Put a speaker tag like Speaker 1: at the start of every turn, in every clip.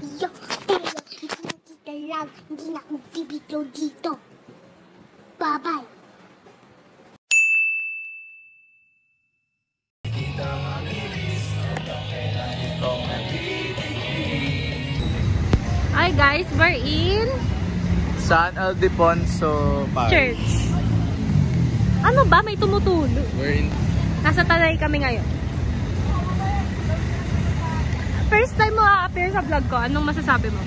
Speaker 1: video. Pero nakikita lang, hindi na akong bibidyo dito. Bye-bye.
Speaker 2: Hi guys, we're in
Speaker 3: San Ildefonso Park.
Speaker 2: Church. Ano ba? May tumutulo.
Speaker 3: We're in...
Speaker 2: Nasa Tanay kami ngayon. First time mo a-appear sa vlog ko. Anong masasabi mo?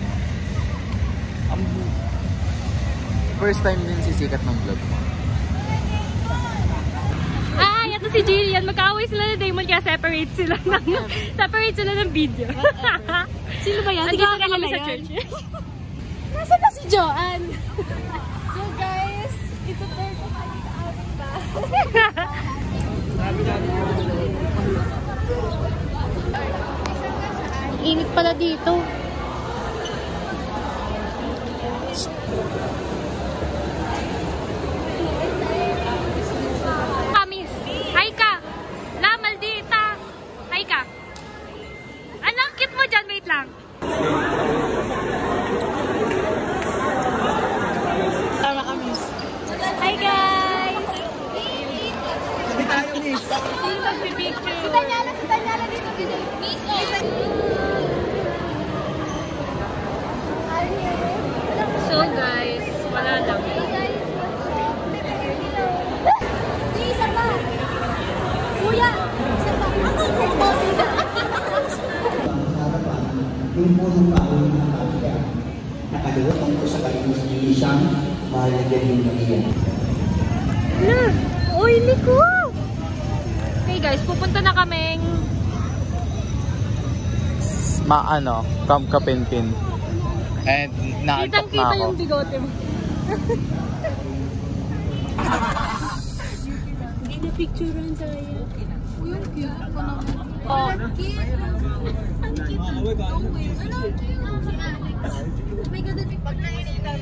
Speaker 3: First time din sisikat ng vlog mo.
Speaker 2: Ah, ito si Jillian. Magkaaway sila ni Damon kaya separate sila ng video. Sino ba yan? Nandito na kami sa church. Nasaan na si Joanne?
Speaker 4: So guys, ito tour ko kami sa aming bahay.
Speaker 2: Init pala dito. Kamis. Hi ka. La, maldita. Hi ka. Anong cute mo dyan? Wait lang.
Speaker 4: Tama ka, miss.
Speaker 2: Hi guys.
Speaker 4: Sabi tayo, miss.
Speaker 2: Sino mag-picture?
Speaker 4: Si Tanyala dito, miss.
Speaker 2: So guys, wala lang.
Speaker 4: Isa pa. Kuya, isa pa.
Speaker 5: Yung punong kaawin ng kapya. Nakalimutan ko sa kanyang isang mahalagang yung kanya.
Speaker 2: Na, oily ko! Okay guys, pupunta na kaming
Speaker 3: Camp Kapinpin. And nakatok na
Speaker 2: kitang-kita
Speaker 3: ako.
Speaker 2: yung bigote mo. Hindi na picturean sa iyo.
Speaker 4: Uy, ang cute ko naman.
Speaker 2: Oh.
Speaker 4: Ang cute. Ang cute. Ang cute. May ganda din pag nainitan.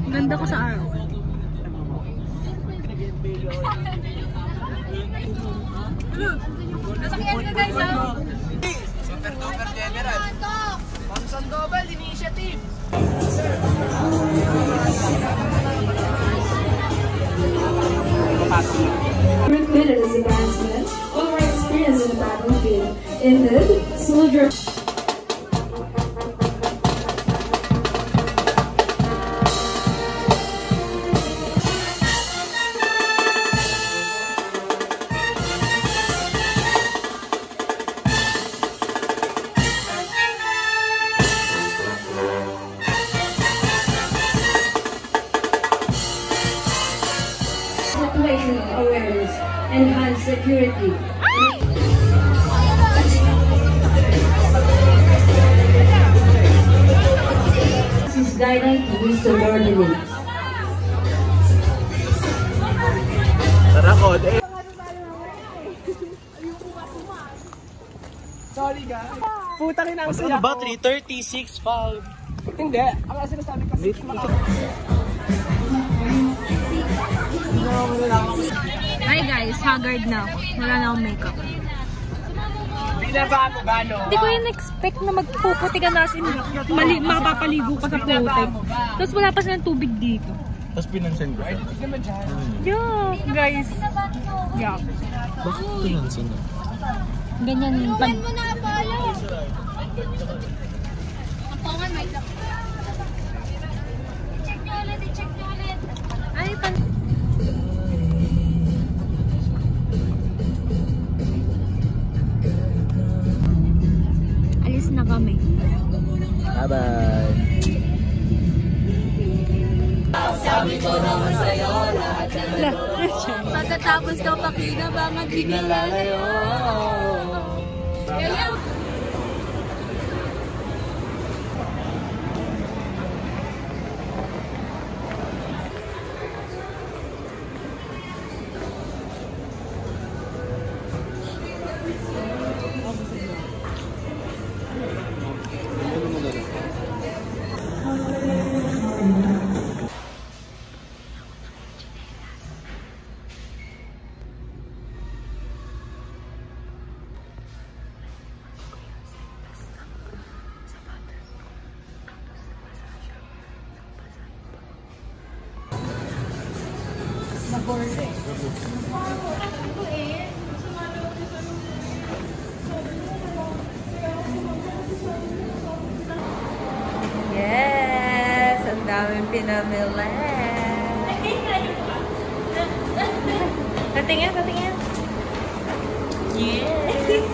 Speaker 2: Ganda ko sa araw.
Speaker 4: Nasakyan ka guys, ha?
Speaker 3: Super duper general. Pang Sandoval Initiative.
Speaker 6: Recruited as a batsman, over experience in the battlefield, in the soldier. Situational awareness, enhanced security. This is guidance to his subordinates.
Speaker 3: Tara ko,
Speaker 4: Sorry guys. Puta rin ang
Speaker 3: Ano ba? 3:36, 5.
Speaker 4: Hindi. Ang sinasabi kasi
Speaker 2: Hi guys, haggard na ako. Wala na akong makeup.
Speaker 4: Binabago ba, no?
Speaker 2: Hindi ko yung expect na magpuputi ka na as in mapapaligo ka sa putik. Tapos wala pa silang tubig dito.
Speaker 3: Tapos pinansin ko.
Speaker 4: Hindi naman dyan.
Speaker 2: Yuck, guys. Yuck.
Speaker 3: Bakit pinansin ko?
Speaker 2: Ganyan pag...
Speaker 4: mo na, Apollo! Ang pangan, may lock. Check nyo ulit.
Speaker 2: Ay, pan... Alis na kami.
Speaker 3: Bye-bye.
Speaker 4: Sabi ko naman sa'yo lahat na pagkatapos ka pakinabangan, di na lalayo. Yes! Ang daming pinamili. Patingin, patingin. Yes!